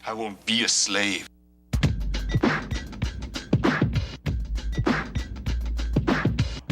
I won't be a slave.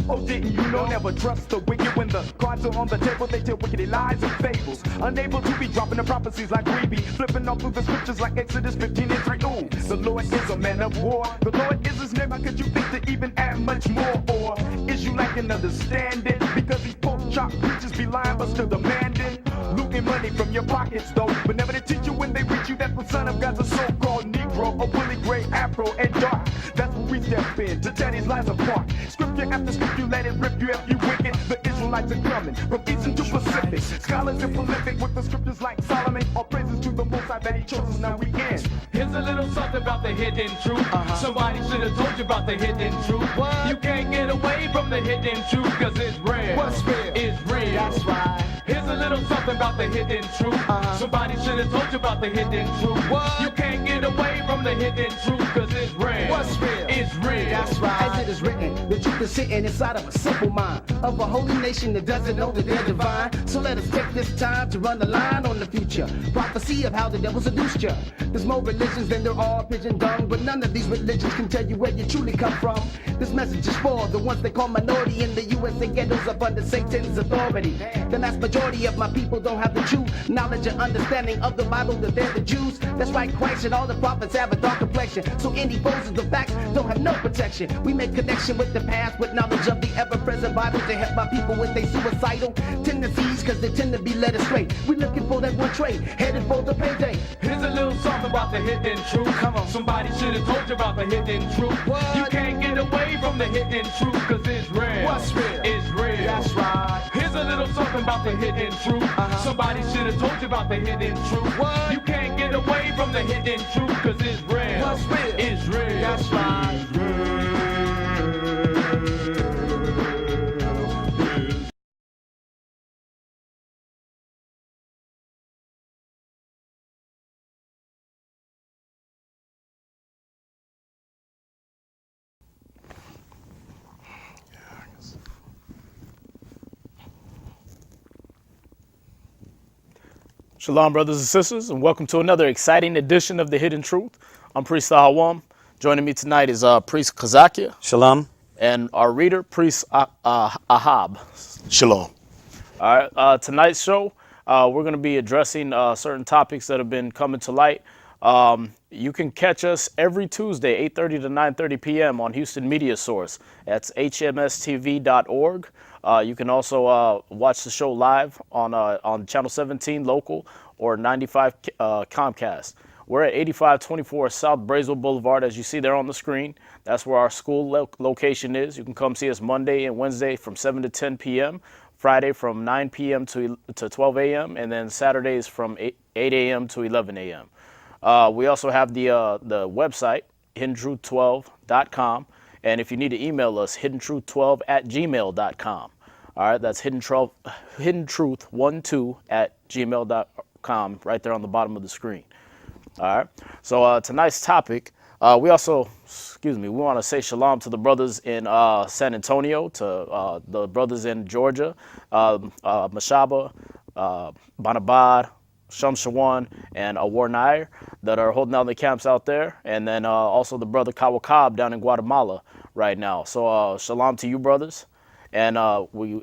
Oh, didn't you know? Never trust the wicked. When the cards are on the table, they tell wicked lies and fables. Unable to be dropping the prophecies like we be. Flipping off through the scriptures like Exodus 15 and 3. Ooh, the Lord is a man of war. The Lord is his name. How could you think to even add much more? Or is you lacking understanding? Because these pork chop preachers be lying but still demanding. Looting money from your pockets though. But never to teach you when they reach you that the son of God's a so-called Negro. A woolly gray afro and dark. That's where we step in to tear these lies apart. Scripture after scripture. You let it rip you if you wicked. The Israelites are coming from Eastern to Pacific. Scholars are prolific with the scriptures like Solomon. All praises to the Most High that he chose us. Now we in. Here's a little something about the hidden truth. Somebody should have told you about the hidden truth. What? You can't get away from the hidden truth cause it's real. What's real? It's real. That's right. Here's a little something about the hidden truth. Somebody should have told you about the hidden truth. What? You can't get away from the hidden truth cause it's real. What's real? It's real. That's right. As it is written, the truth is sitting inside of a simple mind of a holy nation that doesn't know that they're divine. So let us take this time to run the line on the future. Prophecy of how the devil seduced you. There's more religions than there are pigeon dung, but none of these religions can tell you where you truly come from. This message is for the ones they call minority in the USA ghettos up under Satan's authority. The vast majority of my people don't have the true knowledge and understanding of the Bible, that they're the Jews. That's why Christ and all the prophets have a dark complexion. So any foes of the facts don't have no protection. We make connection with the past with knowledge of the ever-present Bible to help my people with their suicidal tendencies, cause they tend to be led astray. We looking for that one trait, headed for the payday. Here's a little something about the hidden truth. Come on. Somebody should have told you about the hidden truth. What? You can't get away from the hidden truth cause it's real. What's real? It's real. That's right. Here's a little something about the hidden truth. Somebody should have told you about the hidden truth. What? You can't get away from the hidden truth cause it's real. What's real? It's real. That's right. Shalom, brothers and sisters, and welcome to another exciting edition of The Hidden Truth. I'm Priest Ahawam. Joining me tonight is Priest Kazakia. Shalom. And our reader, Priest Ahab. Shalom. All right, tonight's show, we're going to be addressing certain topics that have been coming to light. You can catch us every Tuesday, 8:30 to 9:30 p.m. on Houston Media Source. That's hmstv.org. You can also watch the show live on Channel 17 local or 95 Comcast. We're at 8524 South Brazel Boulevard, as you see there on the screen. That's where our school location is. You can come see us Monday and Wednesday from 7 to 10 p.m., Friday from 9 p.m. to 12 a.m., and then Saturdays from 8 a.m. to 11 a.m. We also have the website, hiddentruth12.com. And if you need to email us, hiddentruth12@gmail.com. All right, that's hiddentruth12@gmail.com, right there on the bottom of the screen. All right, so tonight's topic, we want to say shalom to the brothers in San Antonio, to the brothers in Georgia, Mashaba, Banabad, Shamshawan, and Warnair that are holding down the camps out there, and then also the brother Kawakab down in Guatemala right now. So shalom to you, brothers, and we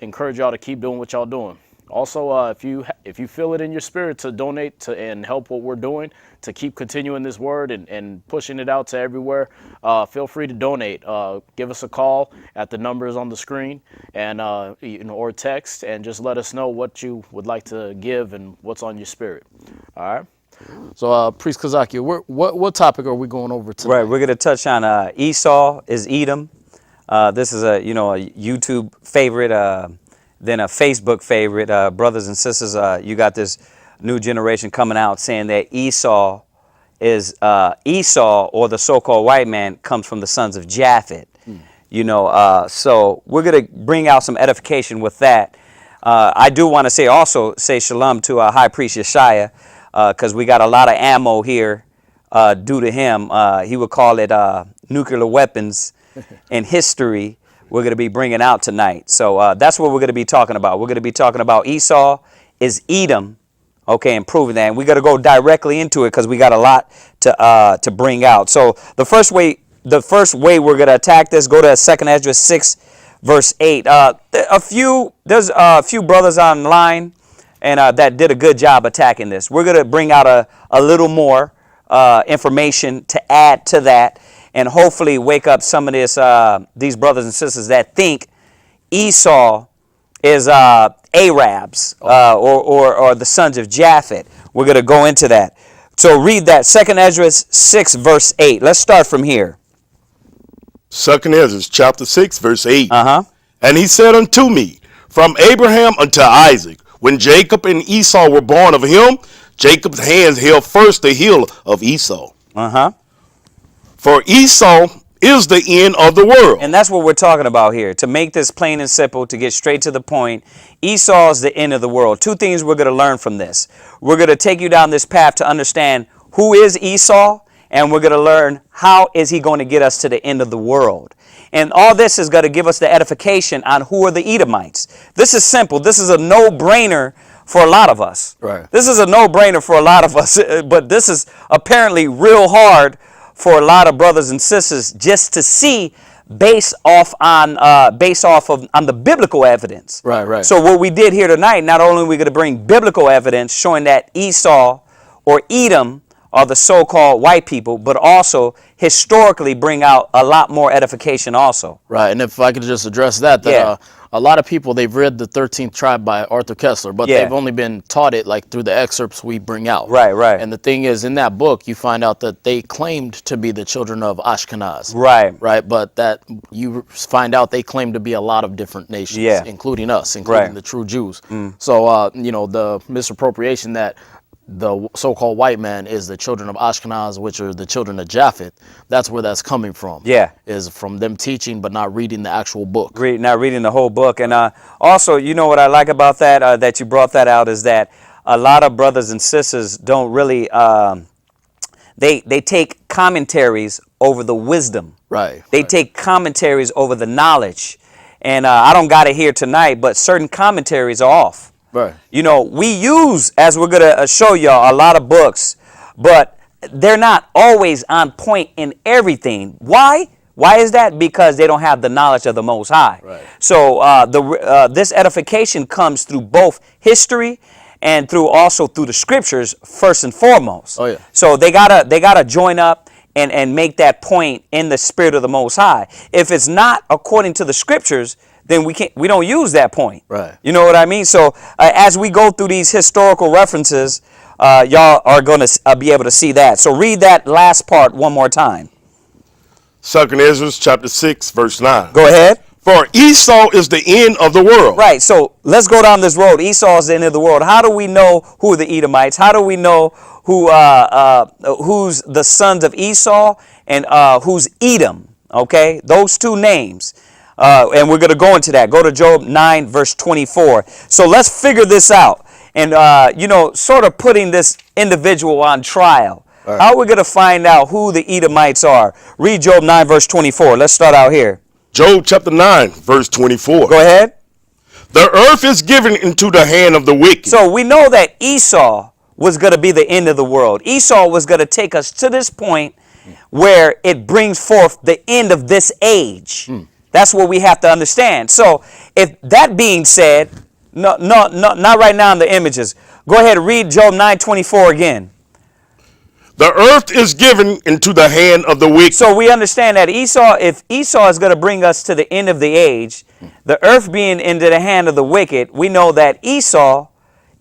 encourage y'all to keep doing what y'all doing. Also, if you feel it in your spirit to donate to and help what we're doing to keep continuing this word and pushing it out to everywhere, feel free to donate. Give us a call at the numbers on the screen, and or text, and just let us know what you would like to give and what's on your spirit. All right. So, Priest Kazaki, what topic are we going over tonight? Right, we're going to touch on Esau is Edom. This is a YouTube favorite. Then a Facebook favorite. Brothers and sisters, you got this new generation coming out saying that Esau or the so-called white man comes from the sons of Japhet. So we're going to bring out some edification with that. I do want to say shalom to High Priest Yeshaya, because we got a lot of ammo here due to him. He would call it nuclear weapons in history. We're going to be bringing out tonight. So that's what we're going to be talking about. We're going to be talking about Esau is Edom, Okay, and proving that. And we got to go directly into it because we got a lot to bring out. So the first way we're going to attack this, go to 2nd Ezra 6, verse 8. There's a few brothers online and that did a good job attacking this. We're going to bring out a little more information to add to that, and hopefully wake up some of these brothers and sisters that think Esau is Arabs or the sons of Japhet. We're going to go into that. So read that, 2nd Ezra 6, verse 8. Let's start from here. 2nd Ezra chapter 6, verse 8. Uh-huh. And he said unto me, from Abraham unto Isaac, when Jacob and Esau were born of him, Jacob's hands held first the heel of Esau. Uh-huh. For Esau is the end of the world. And that's what we're talking about here. To make this plain and simple, to get straight to the point, Esau is the end of the world. Two things we're going to learn from this. We're going to take you down this path to understand who is Esau, and we're going to learn how is he going to get us to the end of the world. And all this is going to give us the edification on who are the Edomites. This is simple. This is a no-brainer for a lot of us. Right. This is a no-brainer for a lot of us, but this is apparently real hard for a lot of brothers and sisters just to see based off of the biblical evidence. Right, right. So what we did here tonight, not only are we going to bring biblical evidence showing that Esau or Edom are the so-called white people, but also historically bring out a lot more edification also. Right, and if I could just address that, Yeah. A lot of people, they've read the 13th Tribe by Arthur Kessler, but Yeah. they've only been taught it like through the excerpts we bring out. Right, right. And the thing is, in that book, you find out that they claimed to be the children of Ashkenaz. Right. Right, but that you find out they claim to be a lot of different nations, Yeah. including us, including Right. the true Jews. So, the misappropriation that the so-called white man is the children of Ashkenaz, which are the children of Japhet, that's where that's coming from. Yeah. Is from them teaching but not reading the actual book. Not reading the whole book. And also, you know what I like about that, that you brought that out, is that a lot of brothers and sisters don't really, they take commentaries over the wisdom. Right. They take commentaries over the knowledge. And I don't got it here tonight, but certain commentaries are off. Right. You know, we use, as we're going to show y'all, a lot of books, but they're not always on point in everything. Why? Why is that? Because they don't have the knowledge of the Most High. Right. So this edification comes through both history and through the scriptures first and foremost. Oh, yeah. So they gotta join up and make that point in the spirit of the Most High. If it's not according to the scriptures, then we don't use that point. Right. You know what I mean? So as we go through these historical references, y'all are going to be able to see that. So read that last part one more time. 2nd Ezra chapter 6, verse 9. Go ahead. For Esau is the end of the world. Right. So let's go down this road. Esau is the end of the world. How do we know who are the Edomites? How do we know who's the sons of Esau and who's Edom? Okay, those two names. And we're going to go into that. Go to Job 9, verse 24. So let's figure this out. And, sort of putting this individual on trial. Right. How are we going to find out who the Edomites are? Read Job 9, verse 24. Let's start out here. Job chapter 9, verse 24. Go ahead. The earth is given into the hand of the wicked. So we know that Esau was going to be the end of the world. Esau was going to take us to this point where it brings forth the end of this age. That's what we have to understand. So if that being said, not right now in the images. Go ahead and read Job 9:24 again. The earth is given into the hand of the wicked. So we understand that if Esau is going to bring us to the end of the age, the earth being into the hand of the wicked, we know that Esau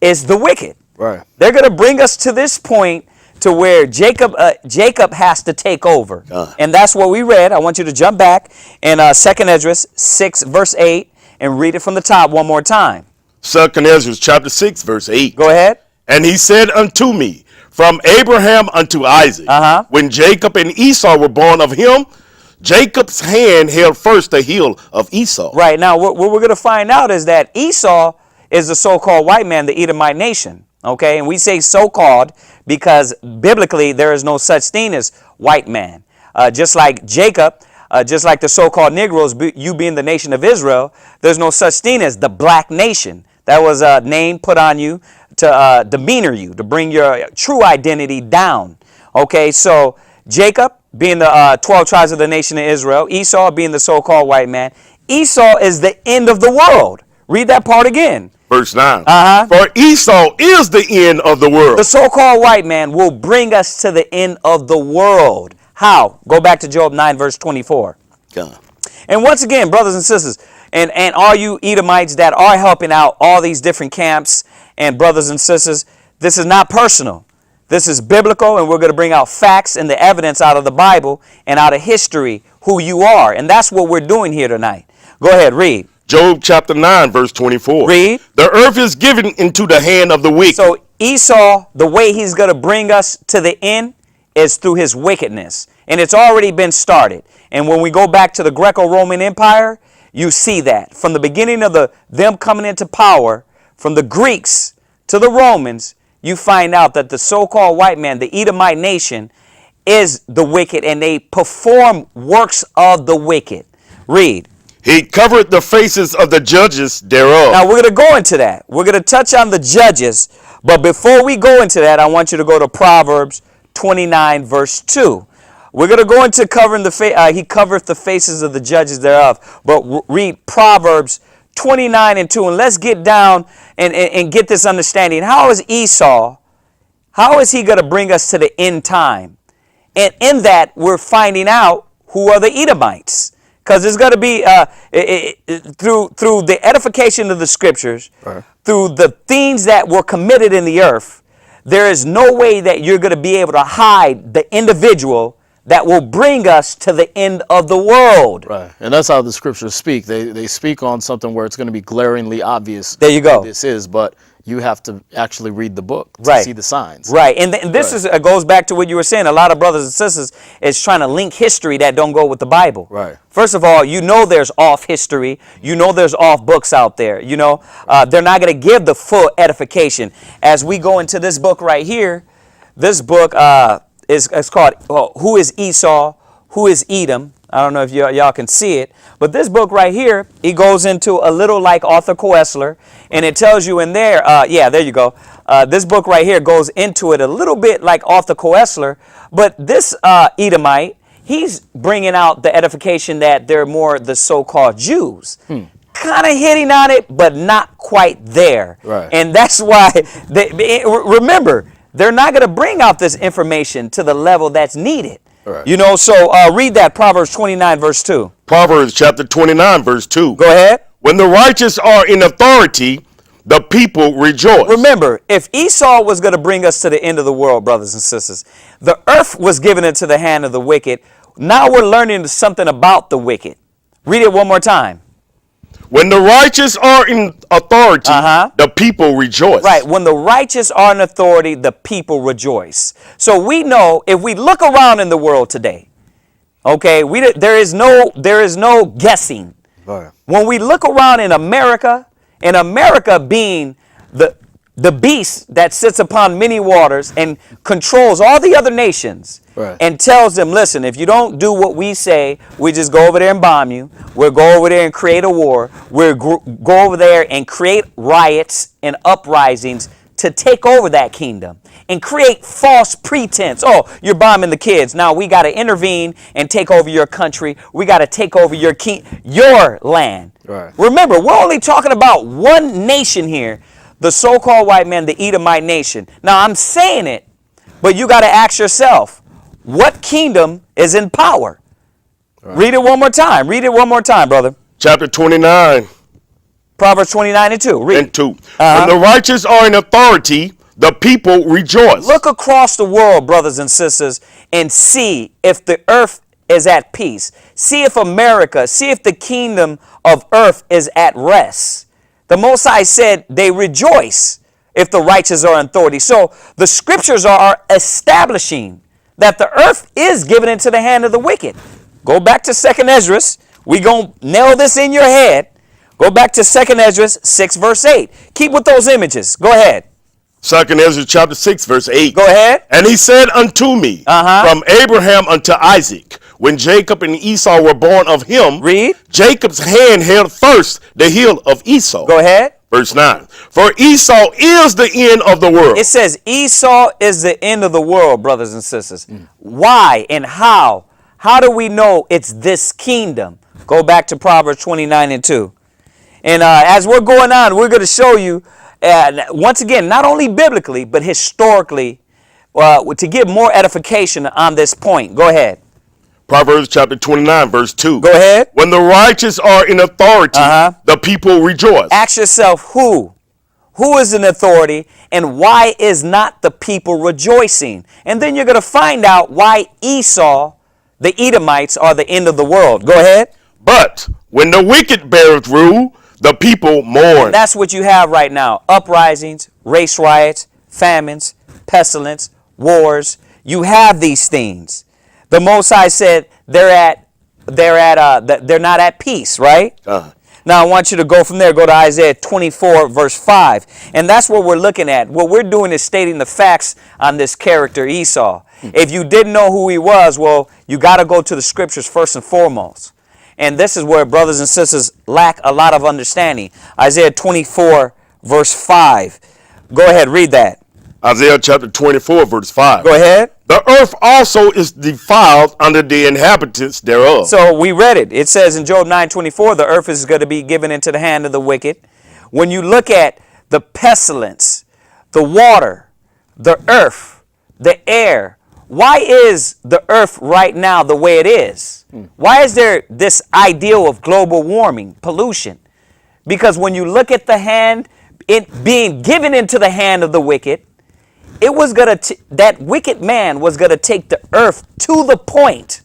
is the wicked. Right. They're going to bring us to this point to where Jacob has to take over. And that's what we read. I want you to jump back in 2nd Ezra 6, verse 8, and read it from the top one more time. 2nd Ezra chapter 6, verse 8. Go ahead. And he said unto me, from Abraham unto Isaac, when Jacob and Esau were born of him, Jacob's hand held first the heel of Esau. Right. Now, what we're going to find out is that Esau is the so-called white man, the Edomite nation. Okay, and we say so-called because biblically there is no such thing as white man. Just like Jacob, just like the so-called Negroes, you being the nation of Israel, there's no such thing as the black nation. That was a name put on you to demeanor you, to bring your true identity down. Okay, so Jacob being the 12 tribes of the nation of Israel, Esau being the so-called white man. Esau is the end of the world. Read that part again. Verse 9. For Esau is the end of the world. The so-called white man will bring us to the end of the world. How? Go back to Job 9, verse 24. God. And once again, brothers and sisters, and all you Edomites that are helping out all these different camps and brothers and sisters, this is not personal. This is biblical, and we're going to bring out facts and the evidence out of the Bible and out of history, who you are. And that's what we're doing here tonight. Go ahead, read. Job chapter 9, verse 24. Read. The earth is given into the hand of the wicked. So Esau, the way he's going to bring us to the end is through his wickedness. And it's already been started. And when we go back to the Greco-Roman Empire, you see that. From the beginning of them coming into power, from the Greeks to the Romans, you find out that the so-called white man, the Edomite nation, is the wicked, and they perform works of the wicked. Read. He covered the faces of the judges thereof. Now, we're going to go into that. We're going to touch on the judges. But before we go into that, I want you to go to Proverbs 29, verse 2. We're going to go into covering he covereth the faces of the judges thereof. But read Proverbs 29 and 2. And let's get down and get this understanding. How is Esau, how is he going to bring us to the end time? And in that, we're finding out who are the Edomites. Because it's going to be through the edification of the scriptures, through the things that were committed in the earth, there is no way that you're going to be able to hide the individual that will bring us to the end of the world. Right. And that's how the scriptures speak. They speak on something where it's going to be glaringly obvious. There you go. What this is, but you have to actually read the book to Right. see the signs. Right. And this is goes back to what you were saying. A lot of brothers and sisters is trying to link history that don't go with the Bible. Right. First of all, you know there's off history. You know there's off books out there. You know, they're not going to give the full edification. As we go into this book right here, this book is called Who is Esau? Who is Edom? I don't know if y'all can see it, but this book right here, he goes into a little like Arthur Koestler, and it tells you in there, yeah, there you go. This book right here goes into it a little bit like Arthur Koestler, but this Edomite, he's bringing out the edification that they're more the so-called Jews. Kind of hitting on it, but not quite there. Right. And that's why, remember, they're not going to bring out this information to the level that's needed. Right. You know, so read that, Proverbs 29, verse 2. Proverbs chapter 29, verse 2. Go ahead. When the righteous are in authority, the people rejoice. Remember, if Esau was going to bring us to the end of the world, brothers and sisters, the earth was given into the hand of the wicked. Now we're learning something about the wicked. Read it one more time. When the righteous are in authority, the people rejoice. Right. When the righteous are in authority, the people rejoice. So we know if we look around in the world today, okay, there is no guessing. Right. When we look around in America being the beast that sits upon many waters and controls all the other nations, right, and tells them, listen, if you don't do what we say, we just go over there and bomb you. We'll go over there and create a war. We'll go over there and create riots and uprisings to take over that kingdom and create false pretense. Oh, you're bombing the kids. Now we got to intervene and take over your country. We got to take over your land. Right. Remember, we're only talking about one nation here, the so-called white man, the Edomite nation. Now, I'm saying it, but you got to ask yourself, what kingdom is in power? Right. Read it one more time. Read it one more time, brother. Chapter 29. Proverbs 29 and 2. Read. And 2. When the righteous are in authority, the people rejoice. Look across the world, brothers and sisters, and see if the earth is at peace. See if the kingdom of earth is at rest. The Most High said they rejoice if the righteous are in authority. So the scriptures are establishing that the earth is given into the hand of the wicked. Go back to 2nd Ezra. We're going to nail this in your head. Go back to 2nd Ezra 6, verse 8. Keep with those images. Go ahead. 2nd Ezra chapter 6, verse 8. Go ahead. And he said unto me, from Abraham unto Isaac, when Jacob and Esau were born of him, read. Jacob's hand held first the heel of Esau. Go ahead. Verse 9. For Esau is the end of the world. It says Esau is the end of the world, brothers and sisters. Why and how? How do we know it's this kingdom? Go back to Proverbs 29 and 2. And as we're going on, we're going to show you, once again, not only biblically, but historically, to give more edification on this point. Go ahead. Proverbs chapter 29, verse 2. Go ahead. When the righteous are in authority, the people rejoice. Ask yourself who? Who is in authority and why is not the people rejoicing? And then you're going to find out why Esau, the Edomites, are the end of the world. Go ahead. But when the wicked beareth rule, the people mourn. And that's what you have right now. Uprisings, race riots, famines, pestilence, wars. You have these things. The Most High said they're not at peace, right? Now I want you to go from there, go to Isaiah 24, verse 5. And that's what we're looking at. What we're doing is stating the facts on this character, Esau. If you didn't know who he was, well, you got to go to the scriptures first and foremost. And this is where brothers and sisters lack a lot of understanding. Isaiah 24, verse 5. Go ahead, read that. Isaiah chapter 24, verse 5. Go ahead. The earth also is defiled under the inhabitants thereof. So we read it. It says in Job 9:24, the earth is going to be given into the hand of the wicked. When you look at the pestilence, the water, the earth, the air, why is the earth right now the way it is? Why is there this ideal of global warming, pollution? Because when you look at the hand, it being given into the hand of the wicked, it was that wicked man was going to take the earth to the point.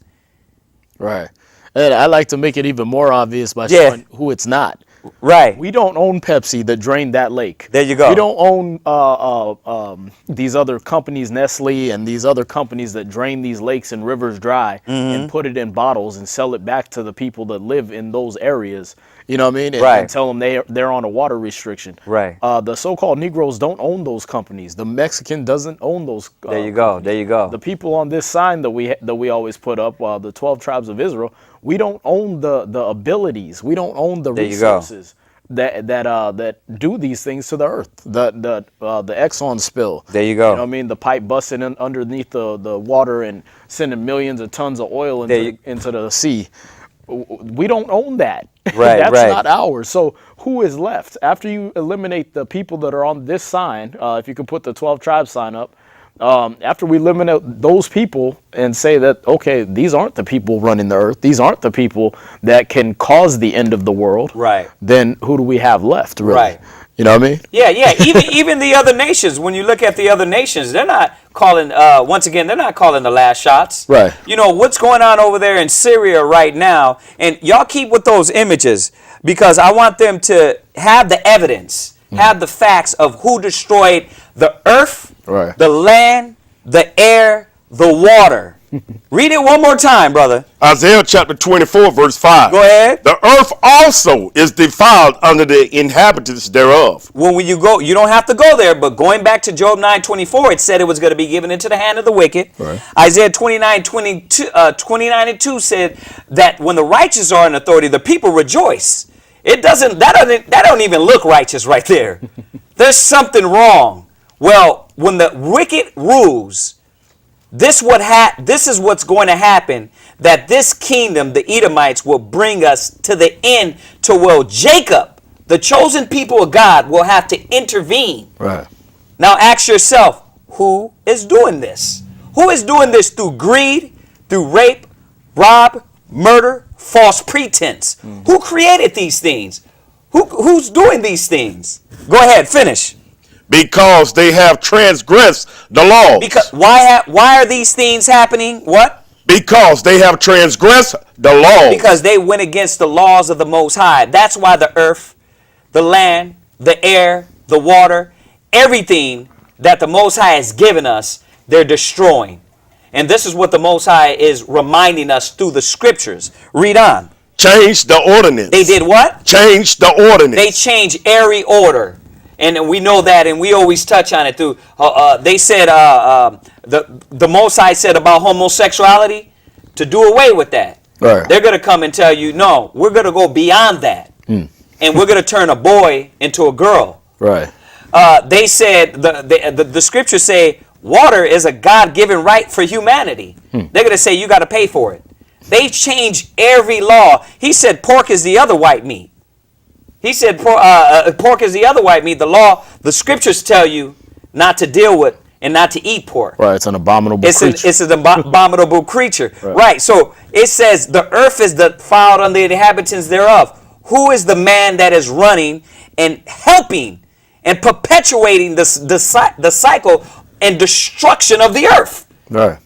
Right. And I like to make it even more obvious by showing who it's not. Right. We don't own Pepsi that drained that lake. There you go. We don't own these other companies, Nestle, and these other companies that drain these lakes and rivers dry and put it in bottles and sell it back to the people that live in those areas. You know what I mean? And tell them they're on a water restriction. Right. The so-called Negroes don't own those companies. The Mexican doesn't own those. There you go. There you go. The people on this sign that we always put up, the 12 tribes of Israel, we don't own the abilities. We don't own the resources that do these things to the earth. The Exxon spill. There you go. You know what I mean? The pipe busting underneath the water and sending millions of tons of oil into the sea. We don't own that. Right, That's not ours. So who is left? After you eliminate the people that are on this sign, if you could put the 12 tribes sign up, after we eliminate those people and say that, okay, these aren't the people running the earth, these aren't the people that can cause the end of the world, right? Then who do we have left, really? Right. You know what I mean? Yeah. Even the other nations, when you look at the other nations, they're not calling, once again, they're not calling the last shots. Right. You know, what's going on over there in Syria right now, and y'all keep with those images because I want them to have the evidence, have the facts of who destroyed the earth, the land, the air, the water. Read it one more time, brother. Isaiah chapter 24, verse 5. Go ahead. The earth also is defiled under the inhabitants thereof. Well, when you go, you don't have to go there, but going back to Job 9:24, it said it was going to be given into the hand of the wicked. Right. Isaiah 29:22, 29 and 2 said that when the righteous are in authority, the people rejoice. That don't even look righteous right there. There's something wrong. Well, when the wicked rules, this is what's going to happen, that this kingdom, the Edomites, will bring us to the end to where Jacob, the chosen people of God, will have to intervene. Right. Now ask yourself, who is doing this? Who is doing this through greed, through rape, rob, murder, false pretense? Who created these things? Who's doing these things? Go ahead, finish. Because they have transgressed the laws. Because why are these things happening? What? Because they have transgressed the laws. Because they went against the laws of the Most High. That's why the earth, the land, the air, the water, everything that the Most High has given us, they're destroying. And this is what the Most High is reminding us through the scriptures. Read on. Change the ordinance. They did what? Change the ordinance. They changed every order. And we know that, and we always touch on it through. They said the Most High said about homosexuality to do away with that. Right. They're going to come and tell you, no, we're going to go beyond that. and we're going to turn a boy into a girl. Right. They said, the scriptures say, water is a God-given right for humanity. They're going to say you got to pay for it. They've changed every law. He said pork is the other white meat. He said pork is the other white meat. The scriptures tell you not to deal with and not to eat pork. Right, it's an abominable creature. It's an abominable creature. Right, so it says the earth is defiled on the inhabitants thereof. Who is the man that is running and helping and perpetuating the cycle and destruction of the earth? Right.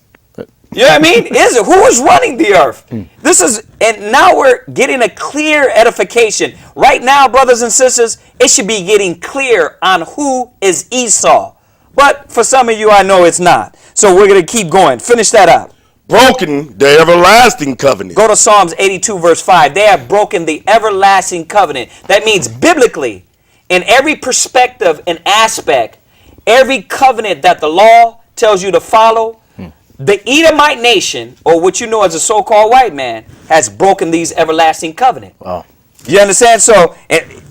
You know what I mean? Who is running the earth? And now we're getting a clear edification. Right now, brothers and sisters, it should be getting clear on who is Esau. But for some of you, I know it's not. So we're going to keep going. Finish that up. Broken the everlasting covenant. Go to Psalms 82, verse 5. They have broken the everlasting covenant. That means biblically, in every perspective and aspect, every covenant that the law tells you to follow, the Edomite nation, or what you know as a so-called white man, has broken these everlasting covenant. Wow. You understand? So,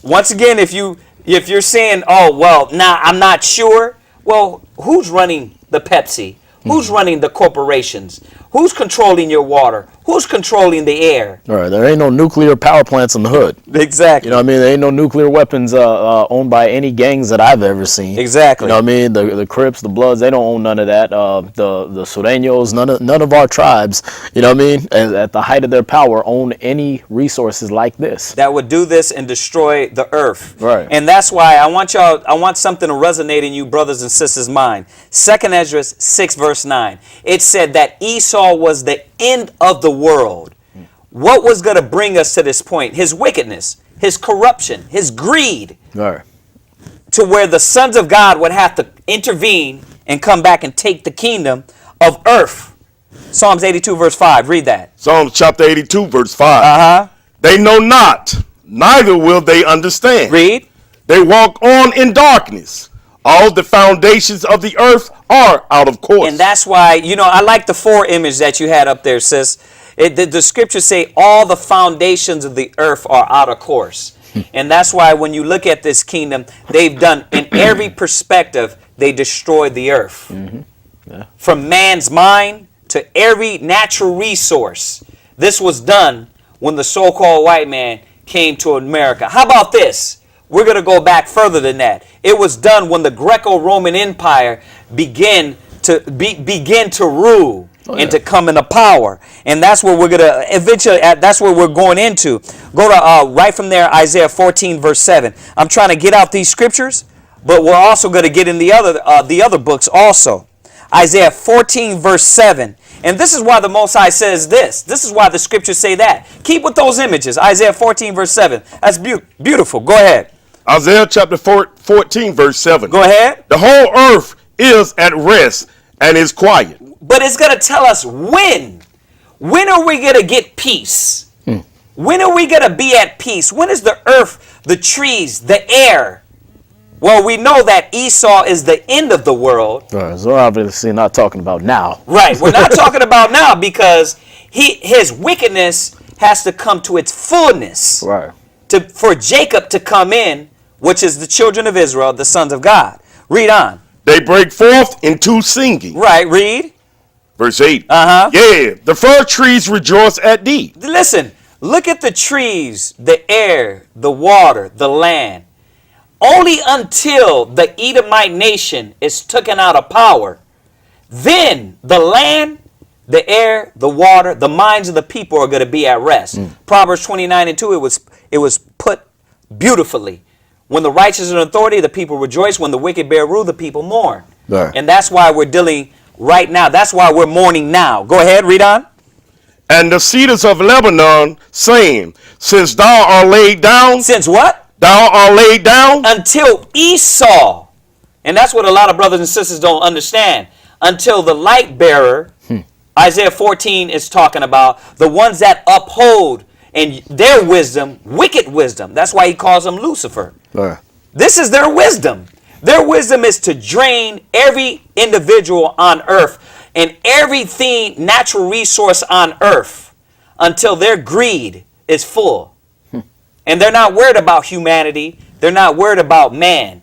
once again, if you're saying, oh, well, I'm not sure. Well, who's running the Pepsi? Who's running the corporations? Who's controlling your water? Who's controlling the air? All right, there ain't no nuclear power plants in the hood. Exactly. You know what I mean? There ain't no nuclear weapons owned by any gangs that I've ever seen. Exactly. You know what I mean? The Crips, the Bloods, they don't own none of that. The Sureños, none of our tribes, you know what I mean, at the height of their power, own any resources like this. That would do this and destroy the earth. Right. And that's why I want something to resonate in you brothers and sisters' mind. 2nd Ezra 6 verse 9. It said that Esau was the end of the world. What was going to bring us to this point? His wickedness, his corruption, his greed. Right. To where the sons of God would have to intervene and come back and take the kingdom of earth. Psalms 82 verse 5. Read that. Psalms chapter 82 verse 5. They know not, neither will they understand. Read. They walk on in darkness. All the foundations of the earth are out of course. And that's why, I like the 4 image that you had up there, sis. The scriptures say all the foundations of the earth are out of course. And that's why when you look at this kingdom, they've done, in every perspective, they destroyed the earth. From man's mind to every natural resource. This was done when the so-called white man came to America. How about this? We're going to go back further than that. It was done when the Greco-Roman Empire began to rule and to come into power. And that's where we're going to eventually, that's where we're going into. Go to right from there, Isaiah 14 verse 7. I'm trying to get out these scriptures, but we're also going to get in the other books also. Isaiah 14 verse 7. And this is why the Most High says this. This is why the scriptures say that. Keep with those images. Isaiah 14 verse 7. That's beautiful. Go ahead. Isaiah chapter 14 verse 7. Go ahead. The whole earth is at rest and is quiet. But it's going to tell us when. When are we going to get peace? When are we going to be at peace? When is the earth, the trees, the air? Well, we know that Esau is the end of the world. Right, so we're obviously not talking about now. Right, we're not talking about now because his wickedness has to come to its fullness. Right. For Jacob to come in, which is the children of Israel, the sons of God. Read on. They break forth into singing. Right, read. Verse 8. Yeah, the fir trees rejoice at thee. Listen, look at the trees, the air, the water, the land. Only until the Edomite nation is taken out of power, then the land, the air, the water, the minds of the people are going to be at rest. Proverbs 29 and 2, it was put beautifully. When the righteous are in authority, the people rejoice. When the wicked bear rule, the people mourn. Right. And that's why we're dealing right now. That's why we're mourning now. Go ahead, read on. And the cedars of Lebanon saying, since thou art laid down. Since what? Thou art laid down. Until Esau. And that's what a lot of brothers and sisters don't understand. Until the light bearer, Isaiah 14 is talking about the ones that uphold and their wisdom, wicked wisdom. That's why he calls them Lucifer. Right. This is their wisdom. Their wisdom is to drain every individual on earth and everything, natural resource on earth, until their greed is full. And they're not worried about humanity. They're not worried about man.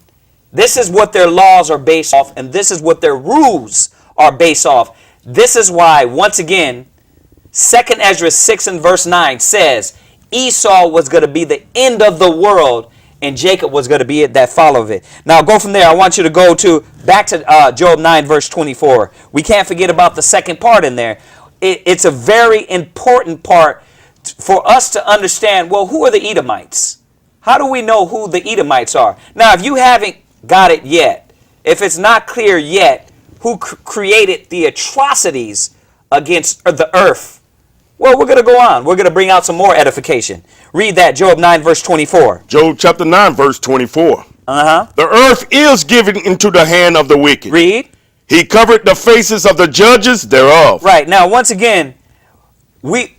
This is what their laws are based off, and this is what their rules are based off. This is why, once again, 2nd Ezra 6 and verse 9 says Esau was going to be the end of the world, and Jacob was going to be it that followed it. Now go from there. I want you to go back to Job 9 verse 24. We can't forget about the second part in there. It's a very important part for us to understand, well, who are the Edomites? How do we know who the Edomites are? Now, if you haven't got it yet, if it's not clear yet who created the atrocities against the earth, well, we're going to go on. We're going to bring out some more edification. Read that, Job 9, verse 24. Job chapter 9, verse 24. The earth is given into the hand of the wicked. Read. He covered the faces of the judges thereof. Right. Now, once again,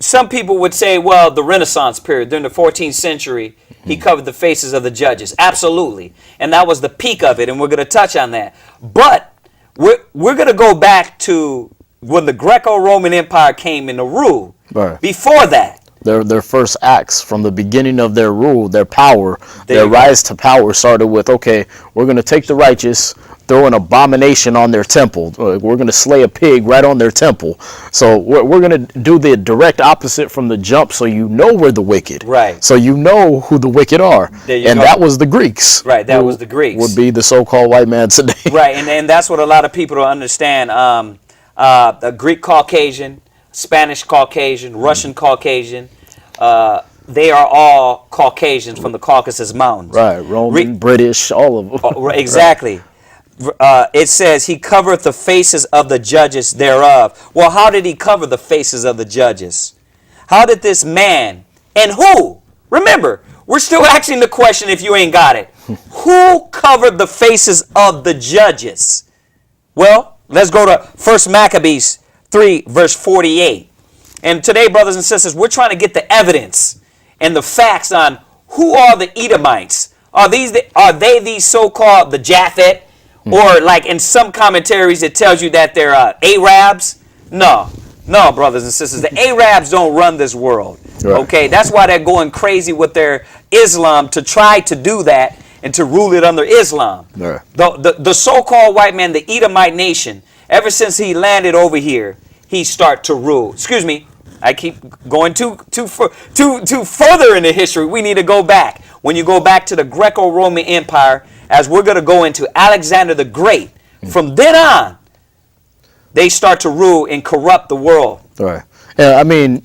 some people would say, well, the Renaissance period, during the 14th century, he covered the faces of the judges. Absolutely. And that was the peak of it, and we're going to touch on that. But we're going to go back to when the Greco-Roman Empire came into rule. Right. Before that. Their first acts from the beginning of their rule, their power, their rise to power started with, okay, we're going to take the righteous, throw an abomination on their temple. We're going to slay a pig right on their temple. So we're going to do the direct opposite from the jump, so you know we're the wicked. Right. So you know who the wicked are. And that was the Greeks. Right, that was the Greeks. Would be the so-called white man today. Right, and that's what a lot of people don't understand. The Greek Caucasian, Spanish Caucasian, Russian Caucasian, they are all Caucasians from the Caucasus Mountains. Right, Roman, British, all of them. Exactly. It says he covereth the faces of the judges thereof. Well, how did he cover the faces of the judges? How did this man, and who? Remember, we're still asking the question if you ain't got it. Who covered the faces of the judges? Well, let's go to 1 Maccabees 3, verse 48. And today, brothers and sisters, we're trying to get the evidence and the facts on who are the Edomites. Are they these so-called the Japhet? Or like in some commentaries, it tells you that they're Arabs. No, brothers and sisters. The Arabs don't run this world. Right. Okay, that's why they're going crazy with their Islam to try to do that and to rule it under Islam. Right. The so-called white man, the Edomite nation, ever since he landed over here, he start to rule. Excuse me, I keep going too further into history. We need to go back. When you go back to the Greco-Roman Empire, as we're going to go into Alexander the Great, from then on, they start to rule and corrupt the world. Right. Yeah, I mean,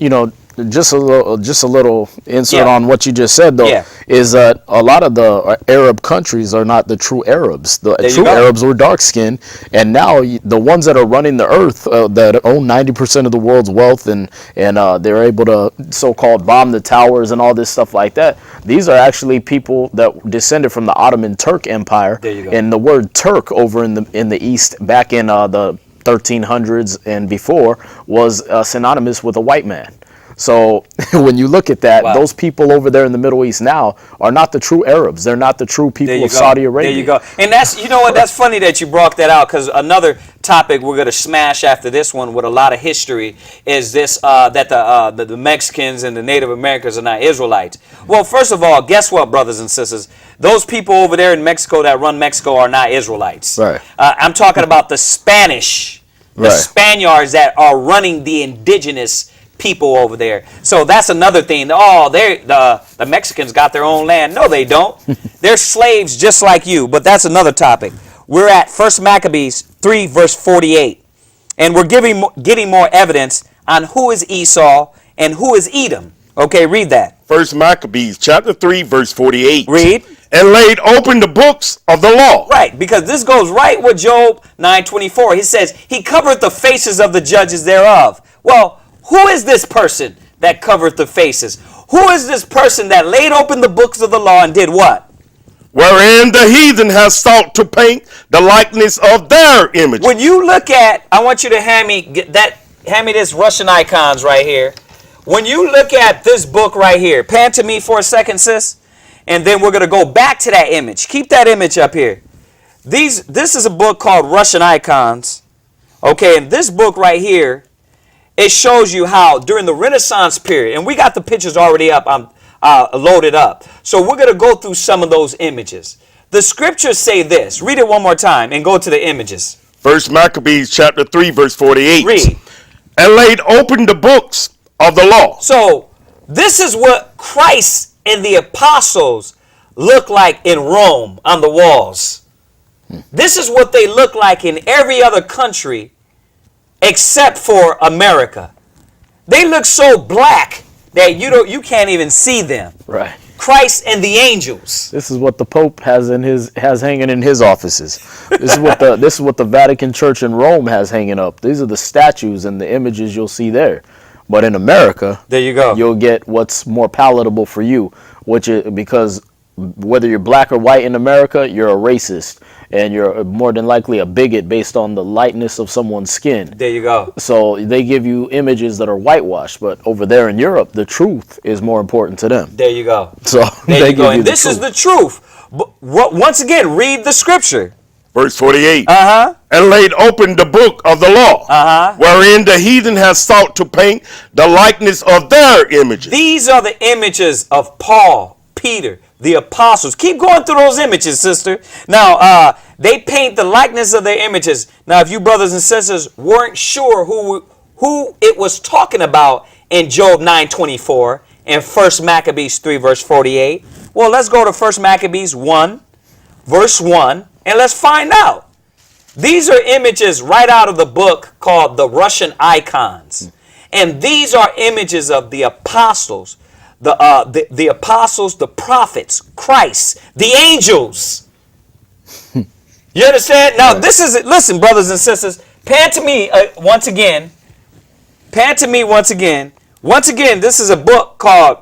just a little insert on what you just said, though, is that a lot of the Arab countries are not the true Arabs. The true Arabs were dark-skinned, and now the ones that are running the earth, that own 90% of the world's wealth, and they're able to so-called bomb the towers and all this stuff like that, these are actually people that descended from the Ottoman Turk Empire. There you go. And the word Turk over in the East, back in the 1300s and before, was synonymous with a white man. So when you look at that, those people over there in the Middle East now are not the true Arabs. They're not the true people of Saudi Arabia. There you go. And that's, you know what, that's funny that you brought that out, because another topic we're going to smash after this one with a lot of history is this, that the Mexicans and the Native Americans are not Israelites. Well, first of all, guess what, brothers and sisters? Those people over there in Mexico that run Mexico are not Israelites. Right. I'm talking about the Spanish, the Spaniards that are running the indigenous people over there. So that's another thing. Oh, the Mexicans got their own land. No, they don't. They're slaves just like you. But that's another topic. We're at 1 Maccabees 3, verse 48. And we're getting more evidence on who is Esau and who is Edom. Okay, read that. 1 Maccabees chapter 3, verse 48. Read. And laid open the books of the law. Right, because this goes right with Job 9:24. He says, he covered the faces of the judges thereof. Well, who is this person that covered the faces? Who is this person that laid open the books of the law and did what? Wherein the heathen has sought to paint the likeness of their image. When you look at, I want you to hand me this Russian icons right here. When you look at this book right here, pan to me for a second, sis, and then we're going to go back to that image. Keep that image up here. This is a book called Russian Icons. Okay, and this book right here, it shows you how during the Renaissance period, and we got the pictures already up loaded up. So we're going to go through some of those images. The scriptures say this. Read it one more time and go to the images. First Maccabees chapter 3, verse 48. Read. And laid open the books of the law. So this is what Christ and the apostles look like in Rome on the walls. This is what they look like in every other country except for America. They look so black that you can't even see them. Right. Christ and the angels. This is what the Pope has hanging in his offices. This is what the Vatican Church in Rome has hanging up. These are the statues and the images you'll see there. But in America, there you go. You'll get what's more palatable for you, which is because whether you're black or white in America, you're a racist and you're more than likely a bigot based on the lightness of someone's skin. There you go. So they give you images that are whitewashed, but over there in Europe, the truth is more important to them. There you go. So there you go. And this truth. is the truth. But once again, read the scripture. Verse 48. And laid open the book of the law, wherein the heathen has sought to paint the likeness of their images. These are the images of Paul, Peter, the apostles. Keep going through those images, sister. Now, they paint the likeness of their images. Now, if you brothers and sisters weren't sure who it was talking about in Job 9:24 and 1 Maccabees 3, verse 48, well, let's go to 1 Maccabees 1, verse 1, and let's find out. These are images right out of the book called The Russian Icons. And these are images of the apostles, the apostles, the prophets, Christ, the angels. You understand? Now, this is it. Listen, brothers and sisters, pan to me once again. Pan to me once again. Once again, this is a book called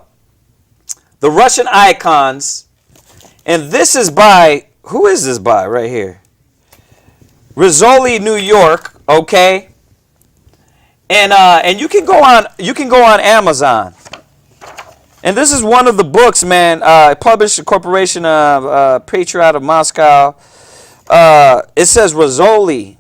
The Russian Icons. And this is by, who is this by right here? Rizzoli, New York, okay? And you can go on Amazon. And this is one of the books, man, published a corporation of Patriot of Moscow. It says Rizzoli.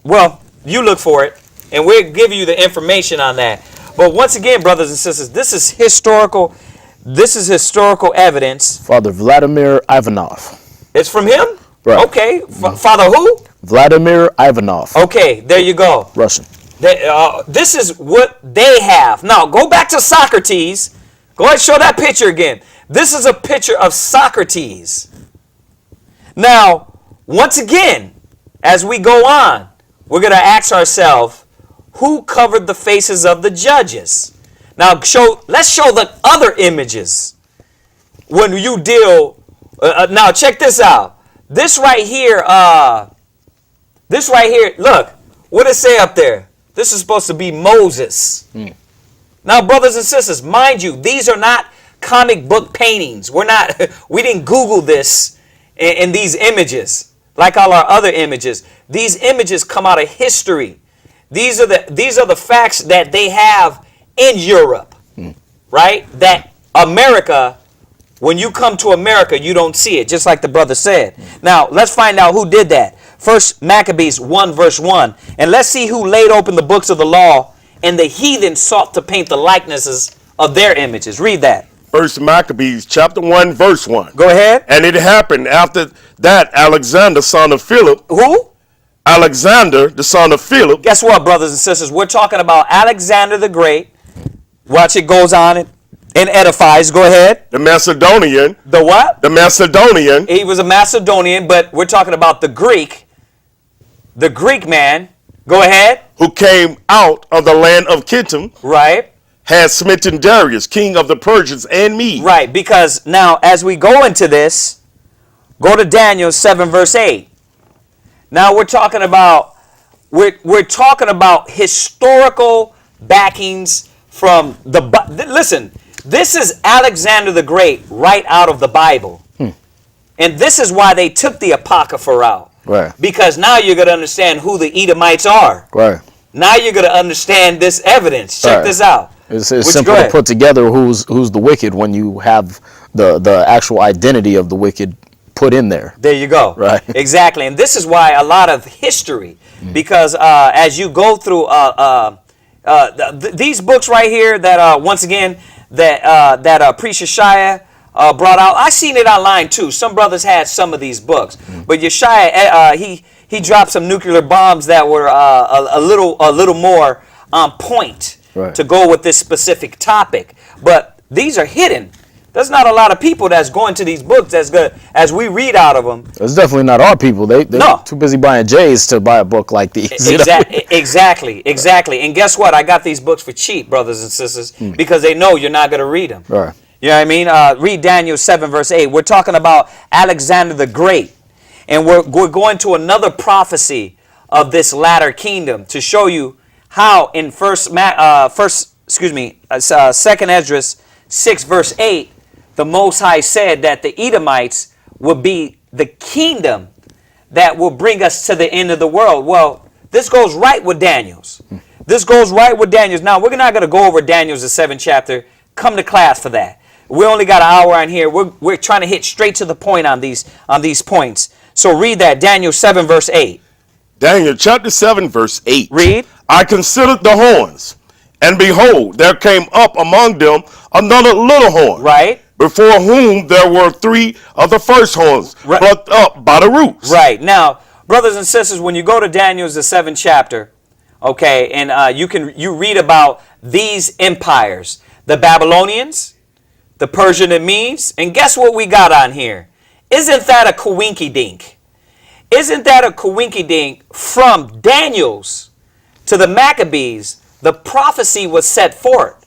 Well, you look for it, and we'll give you the information on that. But once again, brothers and sisters, this is historical evidence. Father Vladimir Ivanov. It's from him? Right. Okay. Father who? Vladimir Ivanov. Okay, there you go. Russian. This is what they have. Now, go back to Socrates. Go ahead and show that picture again. This is a picture of Socrates. Now, once again, as we go on, we're going to ask ourselves, who covered the faces of the judges? Now, let's show the other images. When you deal, now check this out. This right here, look, what does it say up there? This is supposed to be Moses. Now, brothers and sisters, mind you, these are not comic book paintings. We didn't Google this in these images like all our other images. These images come out of history. These are the facts that they have in Europe, right? That America, when you come to America, you don't see it, just like the brother said. Now, let's find out who did that. First Maccabees 1, verse 1. And let's see who laid open the books of the law, and the heathen sought to paint the likenesses of their images. Read that. First Maccabees chapter 1, verse 1. Go ahead. And it happened after that Alexander, son of Philip. Who? Alexander, the son of Philip. Guess what, brothers and sisters? We're talking about Alexander the Great. Watch, it goes on and edifies. Go ahead. The Macedonian. The what? The Macedonian. He was a Macedonian, but we're talking about the Greek. The Greek man. Go ahead. Who came out of the land of Kittim. Right. Had smitten Darius, king of the Persians and Medes. Right, because now as we go into this, go to Daniel 7, verse 8. Now we're talking about historical backings from the. Listen, this is Alexander the Great right out of the Bible, and this is why they took the Apocrypha out. Right. Because now you're going to understand who the Edomites are. Right. Now you're going to understand this evidence. Check this out. It's simple to put together who's the wicked when you have the actual identity of the wicked put in there. There you go. Right. Exactly. And this is why a lot of history, because as you go through These books right here that once again that Priest Yeshaya brought out. I seen it online too. Some brothers had some of these books, but Yeshaya he dropped some nuclear bombs that were a little more on point to go with this specific topic. But these are hidden. There's not a lot of people that's going to these books as good as we read out of them. It's definitely not our people. They're too busy buying J's to buy a book like these. Exactly. And guess what? I got these books for cheap, brothers and sisters, because they know you're not going to read them. Right. You know what I mean? Read Daniel 7 verse 8. We're talking about Alexander the Great. And we're going to another prophecy of this latter kingdom to show you how in Second Esdras 6 verse 8, the Most High said that the Edomites would be the kingdom that will bring us to the end of the world. Well, this goes right with Daniel's. Now, we're not going to go over Daniel's the 7th chapter. Come to class for that. We only got an hour on here. We're trying to hit straight to the point on these points. So read that, Daniel 7 verse 8. Daniel chapter 7 verse 8. Read. I considered the horns, and behold, there came up among them another little horn. Right. Before whom there were 3 of the first horns plucked up by the roots. Right. Now, brothers and sisters, when you go to Daniel's the 7th chapter, okay, and you read about these empires, the Babylonians, the Persian and Medes, and guess what we got on here? Isn't that a coinky-dink? Isn't that a coinky-dink? From Daniel's to the Maccabees, the prophecy was set forth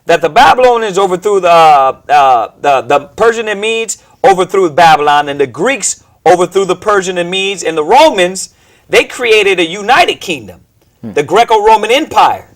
that the Babylonians overthrew the Persian and Medes, overthrew Babylon, and the Greeks overthrew the Persian and Medes, and the Romans, they created a united kingdom, the Greco-Roman Empire.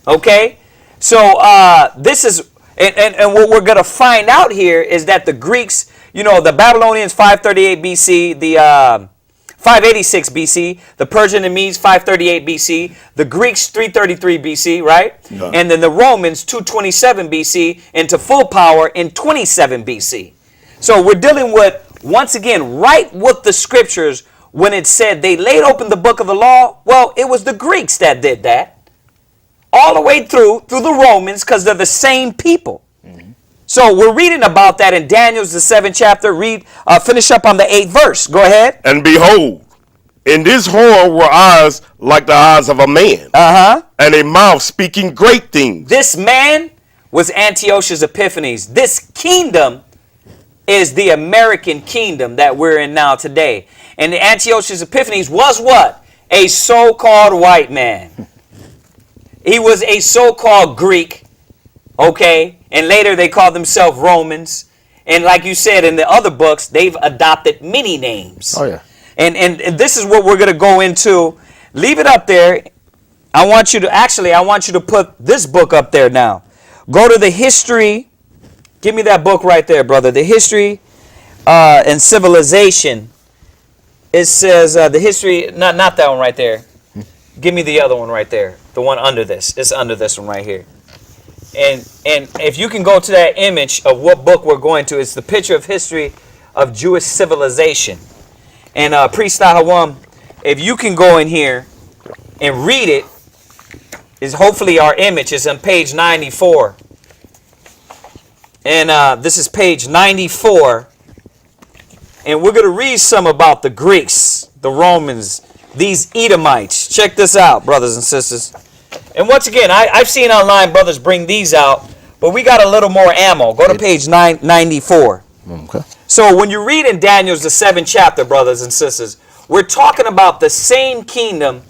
Okay? So this is, and what we're going to find out here is that the Greeks, the Babylonians 538 BC, the 586 BC, the Persian and Medes 538 BC, the Greeks 333 BC, right? Yeah. And then the Romans 227 BC into full power in 27 BC. So we're dealing with, once again, right with the scriptures when it said they laid open the book of the law. Well, it was the Greeks that did that. All the way through the Romans, because they're the same people. So we're reading about that in Daniel's the 7th chapter. Finish up on the 8th verse. Go ahead. And behold, in this horn were eyes like the eyes of a man, and a mouth speaking great things. This man was Antiochus Epiphanes. This kingdom is the American kingdom that we're in now today. And the Antiochus Epiphanes was what? A so-called white man. He was a so-called Greek, okay? And later they called themselves Romans. And like you said in the other books, they've adopted many names. Oh, yeah. And this is what we're going to go into. Leave it up there. I want you to put this book up there now. Go to the history. Give me that book right there, brother. The History and Civilization. It says the history, not that one right there. Give me the other one right there. The one under this. It's under this one right here. And if you can go to that image of what book we're going to, it's the picture of history of Jewish civilization. And Priest Ahawam, if you can go in here and read it, is hopefully our image is on page 94. And this is page 94. And we're going to read some about the Greeks, the Romans, these Edomites. Check this out, brothers and sisters. And once again, I've seen online brothers bring these out, but we got a little more ammo. Go to page 994. Okay. So when you read in Daniel's the 7th chapter, brothers and sisters, we're talking about the same kingdom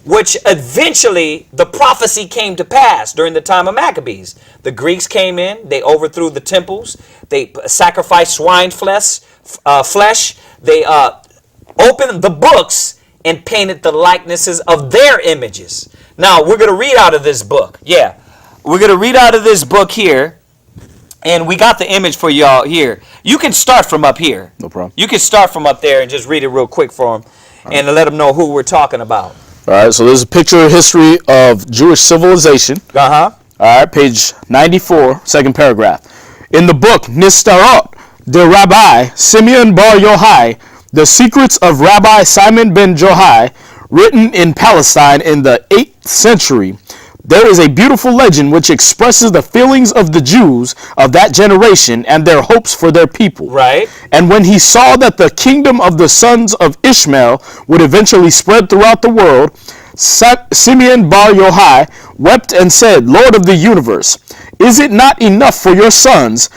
which eventually the prophecy came to pass during the time of Maccabees. The Greeks came in, they overthrew the temples, they sacrificed swine flesh, they opened the books and painted the likenesses of their images. Now, we're going to read out of this book. Yeah, we're going to read out of this book here. And we got the image for y'all here. You can start from up here. No problem. You can start from up there and just read it real quick for them and let them know who we're talking about. All right, so there's a picture of history of Jewish civilization. All right, page 94, second paragraph. In the book Nistarot, the Rabbi Simeon Bar Yochai, the secrets of Rabbi Simon ben Johai, written in Palestine in the 8th century, there is a beautiful legend which expresses the feelings of the Jews of that generation and their hopes for their people. Right. And when he saw that the kingdom of the sons of Ishmael would eventually spread throughout the world, Simeon Bar Yochai wept and said, Lord of the universe, is it not enough for your sons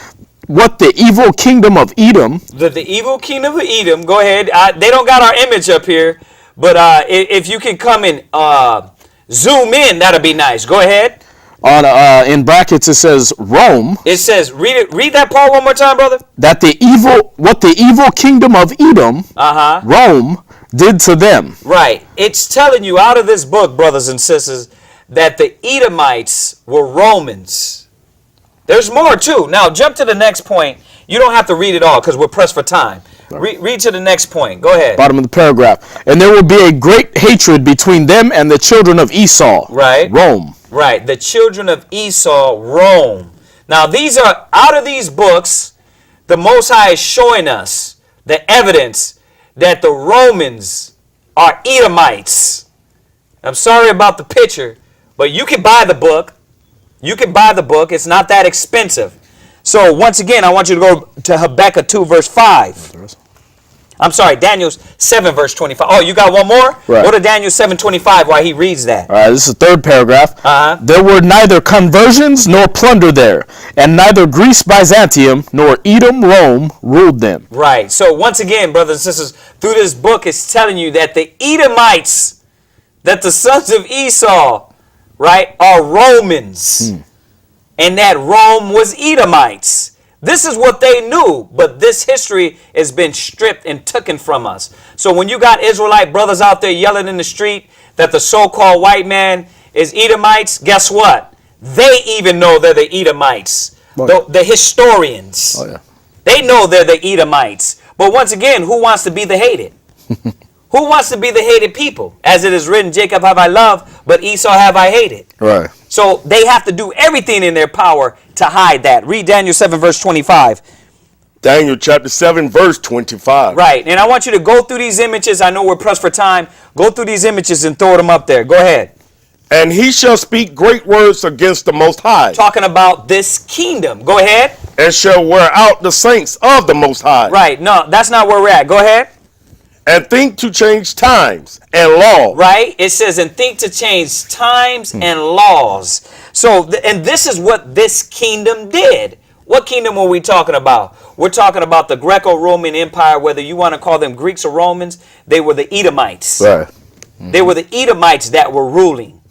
what the evil kingdom of Edom? The evil kingdom of Edom, go ahead. They don't got our image up here, but if you can come and zoom in, that'll be nice. Go ahead. On in brackets it says Rome. It says, read that part one more time, brother. That the evil kingdom of Edom, Rome, did to them. Right. It's telling you out of this book, brothers and sisters, that the Edomites were Romans. There's more too. Now jump to the next point. You don't have to read it all because we're pressed for time. Read to the next point. Go ahead. Bottom of the paragraph. And there will be a great hatred between them and the children of Esau. Right. Rome. Right. The children of Esau, Rome. Now these are, out of these books, the Most High is showing us the evidence that the Romans are Edomites. I'm sorry about the picture, but you can buy the book. You can buy the book. It's not that expensive. So once again, I want you to go to Habakkuk 2 verse 5. I'm sorry, Daniel 7 verse 25. Oh, you got one more? Right. Go to Daniel 7:25 while he reads that. All right, this is the third paragraph. There were neither conversions nor plunder there, and neither Greece, Byzantium, nor Edom, Rome ruled them. Right. So once again, brothers and sisters, through this book, it's telling you that the Edomites, that the sons of Esau, right, are Romans. And that Rome was Edomites. This is what they knew, but this history has been stripped and taken from us. So when you got Israelite brothers out there yelling in the street that the so-called white man is Edomites, guess what? They even know they're the Edomites. The historians. They know they're the Edomites. But once again, who wants to be the hated? Who wants to be the hated people? As it is written, Jacob have I loved, but Esau have I hated. Right. So they have to do everything in their power to hide that. Read Daniel 7 verse 25. Daniel chapter 7 verse 25. Right. And I want you to go through these images. I know we're pressed for time. Go through these images and throw them up there. Go ahead. And he shall speak great words against the Most High. Talking about this kingdom. Go ahead. And shall wear out the saints of the Most High. Right. No, that's not where we're at. Go ahead. And think to change times and laws. Right. It says, and think to change times and laws. So, and this is what this kingdom did. What kingdom are we talking about? We're talking about the Greco-Roman Empire, whether you want to call them Greeks or Romans. They were the Edomites. Right. They were the Edomites that were ruling.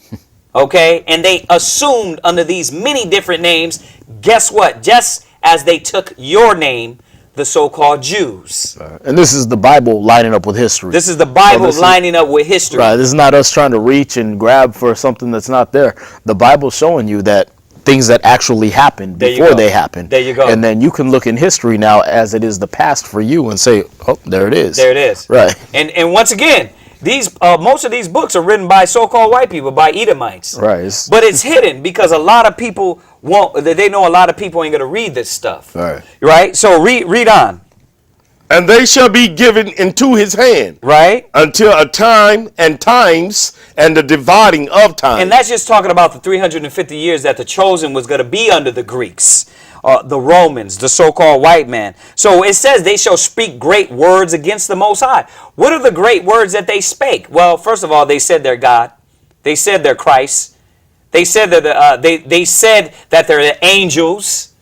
Okay. And they assumed under these many different names, guess what? Just as they took your name, the so-called Jews. And this is the Bible lining up with history. This is the Bible lining up with history. Right. This is not us trying to reach and grab for something that's not there. The Bible's showing you that things that actually happened before they happened. There you go. And then you can look in history now as it is the past for you and say, oh, there it is. There it is. Right. And once again, these most of these books are written by so-called white people, by Edomites. Right. But it's hidden because a lot of people they know a lot of people ain't going to read this stuff. Right. Right? So read on. And they shall be given into his hand. Right. Until a time and times and the dividing of time. And that's just talking about the 350 years that the chosen was going to be under the Greeks, the Romans, the so-called white man. So it says they shall speak great words against the Most High. What are the great words that they spake? Well, first of all, they said they're God. They said they're Christ. They said that they said that they're the angels.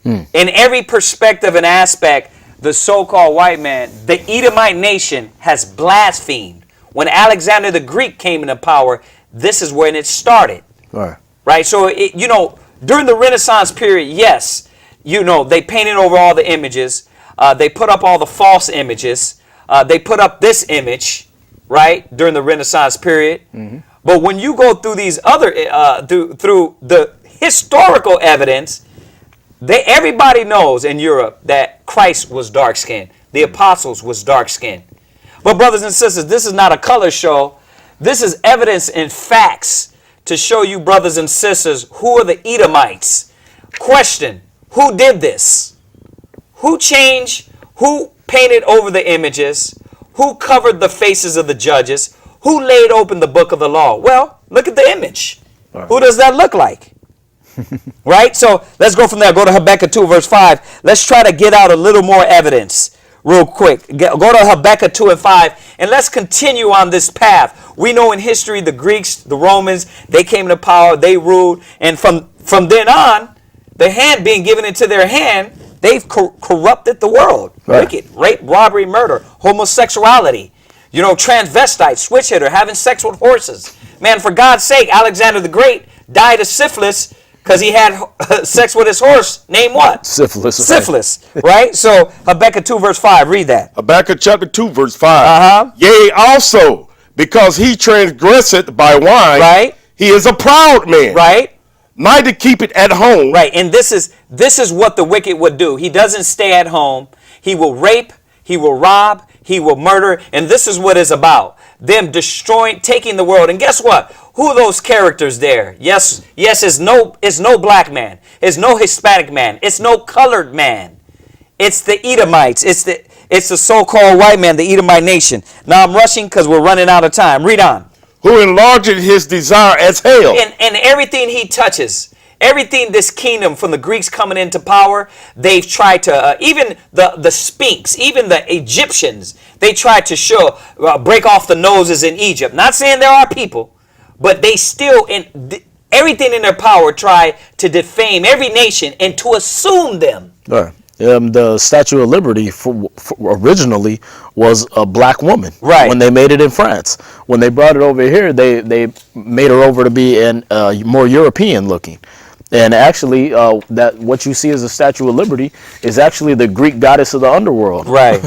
In every perspective and aspect, the so-called white man, the Edomite nation, has blasphemed. When Alexander the Greek came into power, this is when it started. Right? So, during the Renaissance period, yes, they painted over all the images. They put up all the false images. They put up this image, right, during the Renaissance period. But when you go through these other, through the historical evidence, everybody knows in Europe that Christ was dark-skinned. The apostles was dark-skinned. But brothers and sisters, this is not a color show. This is evidence and facts to show you, brothers and sisters, who are the Edomites. Question, who did this? Who changed? Who painted over the images? Who covered the faces of the judges? Who laid open the book of the law? Well, look at the image. Right. Who does that look like? Right? So let's go from there. Go to Habakkuk 2, verse 5. Let's try to get out a little more evidence real quick. Go to Habakkuk 2 and 5, and let's continue on this path. We know in history the Greeks, the Romans, they came to power, they ruled, and from then on, the hand being given into their hand, they've corrupted the world. Right. Wicked, rape, robbery, murder, homosexuality, transvestite, switch hitter, having sex with horses. Man, for God's sake, Alexander the Great died of syphilis because he had sex with his horse. Name what? Syphilis. Syphilis, right? So Habakkuk 2 verse 5, read that. Habakkuk chapter 2 verse 5. Yea, also, because he transgresseth by wine, right? He is a proud man. Right. Neither keep it at home. Right, and this is what the wicked would do. He doesn't stay at home. He will rape, he will rob, he will murder, and this is what it's about. Them destroying, taking the world. And guess what? Who are those characters there? Yes, it's no black man. It's no Hispanic man. It's no colored man. It's the Edomites. It's the so-called white man, the Edomite nation. Now I'm rushing because we're running out of time. Read on. Who enlarged his desire as hell. And everything he touches, everything this kingdom from the Greeks coming into power, they've tried to, even the Sphinx, even the Egyptians, they tried to break off the noses in Egypt. Not saying there are people, but they still, everything in their power, try to defame every nation and to assume them. Right. The Statue of Liberty originally was a black woman. Right. When they made it in France. When they brought it over here, they made her over to be more European looking. And actually, that what you see as the Statue of Liberty is actually the Greek goddess of the underworld. Right.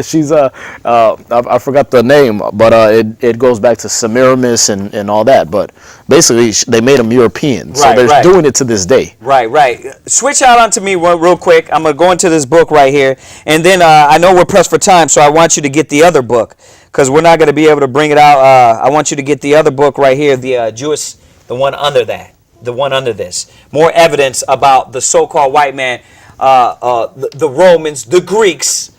She's I forgot the name, but it goes back to Semiramis and all that. But basically, they made them European, so they're doing it to this day. Right. Switch out onto me real quick. I'm gonna go into this book right here, and then I know we're pressed for time, so I want you to get the other book because we're not gonna be able to bring it out. I want you to get the other book right here, the one under that. The one under this. More evidence about the so-called white man, the Romans, the Greeks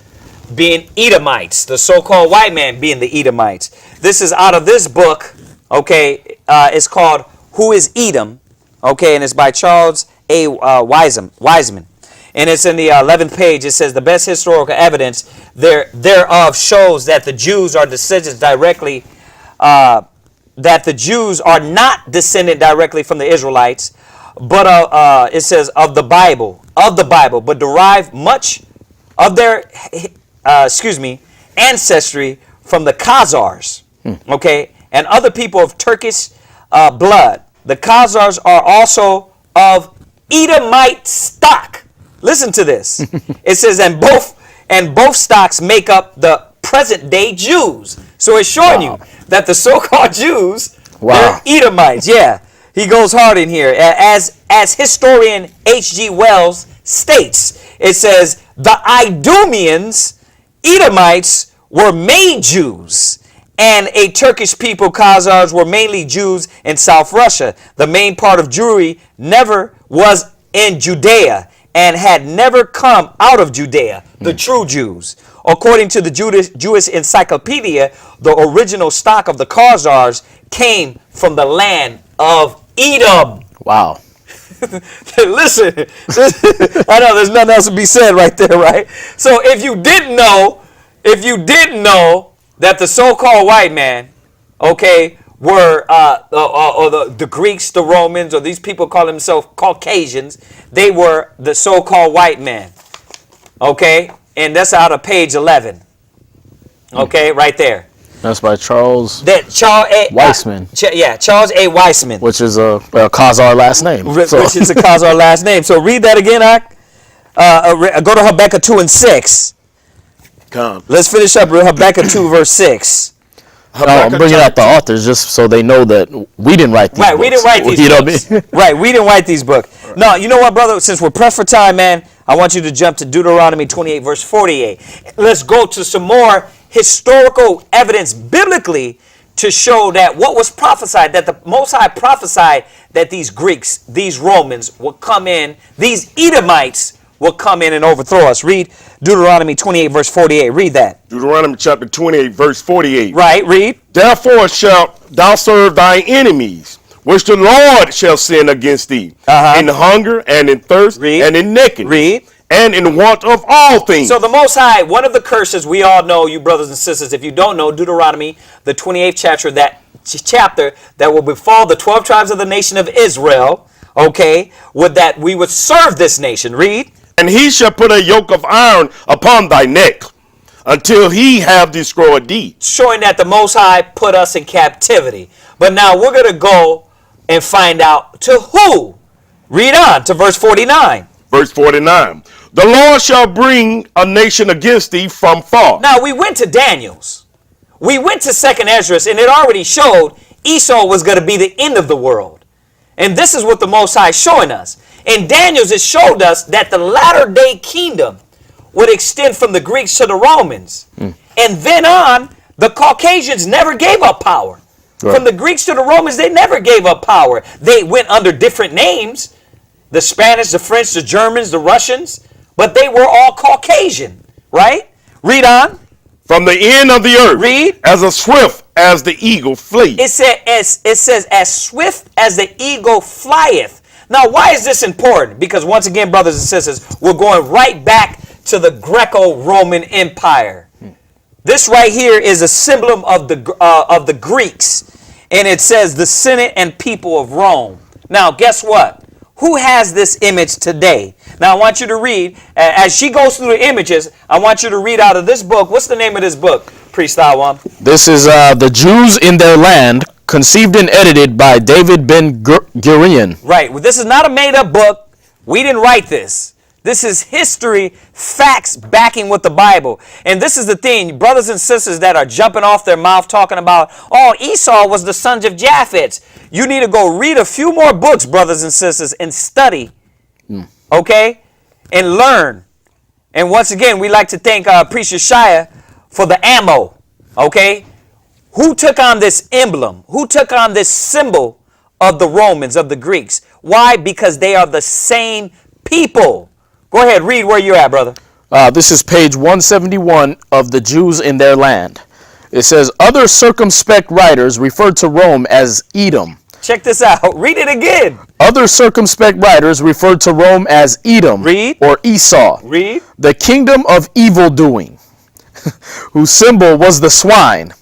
being Edomites, the so-called white man being the Edomites. This is out of this book, okay, it's called Who is Edom, okay, and it's by Charles A. Wiseman. And it's in the 11th page. It says the best historical evidence thereof shows that the Jews are descendants directly that the Jews are not descended directly from the Israelites, but it says of the Bible, but derive much of their, ancestry from the Khazars, okay, and other people of Turkish blood. The Khazars are also of Edomite stock. Listen to this. It says, and both stocks make up the present day Jews. So it's showing you that the so-called Jews, they're Edomites. Yeah, he goes hard in here. As historian H.G. Wells states, it says, the Idumeans, Edomites, were made Jews, and a Turkish people, Khazars, were mainly Jews in South Russia. The main part of Jewry never was in Judea and had never come out of Judea, the true Jews. According to the Jewish Encyclopedia, the original stock of the Khazars came from the land of Edom. Wow. Listen, I know there's nothing else to be said right there, right? So if you didn't know that the so-called white man, okay, were or the Greeks, the Romans, or these people call themselves Caucasians, they were the so-called white man, okay? And that's out of page 11, okay, right there. That's by Charles Wiseman. Charles A. Wiseman. Which is a Khazar last name. Which is a Khazar last name. So read that again, go to Habakkuk 2 and 6. Come. Let's finish up with Habakkuk 2 verse 6. I'm bringing out the authors just so they know that we didn't write these books. Right, we didn't write these books. Right, we didn't write these books. Right. No, you know what, brother? Since we're pressed for time, man, I want you to jump to Deuteronomy 28, verse 48. Let's go to some more historical evidence biblically to show that what was prophesied, that the Most High prophesied that these Greeks, these Romans would come in, these Edomites will come in and overthrow us. Read Deuteronomy 28, verse 48. Read that. Deuteronomy chapter 28, verse 48. Right, read. Therefore shalt thou serve thy enemies, which the Lord shall send against thee, in hunger and in thirst and in nakedness, and in want of all things. So the Most High, one of the curses we all know, you brothers and sisters, if you don't know, Deuteronomy, the 28th chapter, that will befall the 12 tribes of the nation of Israel, okay, would that we would serve this nation. Read. And he shall put a yoke of iron upon thy neck, until he have destroyed thee. Showing that the Most High put us in captivity. But now we're going to go and find out to who. Read on to verse 49. Verse 49. The Lord shall bring a nation against thee from far. Now we went to Daniel's. We went to 2nd Ezra, and it already showed Esau was going to be the end of the world. And this is what the Most High is showing us. In Daniel's, it showed us that the latter day kingdom would extend from the Greeks to the Romans. And then on, the Caucasians never gave up power. Right. From the Greeks to the Romans, they never gave up power. They went under different names. The Spanish, the French, the Germans, the Russians. But they were all Caucasian. Right? Read on. From the end of the earth. Read. As a swift as the eagle fleeth. It says, as swift as the eagle flieth. Now, why is this important? Because once again, brothers and sisters, we're going right back to the Greco-Roman Empire. This right here is a symbol of the Greeks, and it says the Senate and people of Rome. Now, guess what? Who has this image today? Now, I want you to read, as she goes through the images, I want you to read out of this book. What's the name of this book, Priest Awam? This is The Jews in Their Land, conceived and edited by David Ben-Gurion. Right. Well, this is not a made-up book. We didn't write this. This is history, facts backing with the Bible. And this is the thing, brothers and sisters that are jumping off their mouth talking about, oh, Esau was the sons of Japhet. You need to go read a few more books, brothers and sisters, and study, okay, and learn. And once again, we like to thank Priest Shia for the ammo, okay? Who took on this emblem? Who took on this symbol of the Romans, of the Greeks? Why? Because they are the same people. Go ahead, read where you're at, brother. This is page 171 of The Jews in Their Land. It says, other circumspect writers referred to Rome as Edom. Check this out. Read it again. Other circumspect writers referred to Rome as Edom. Read. Or Esau. Read. The kingdom of evil doing, whose symbol was the swine.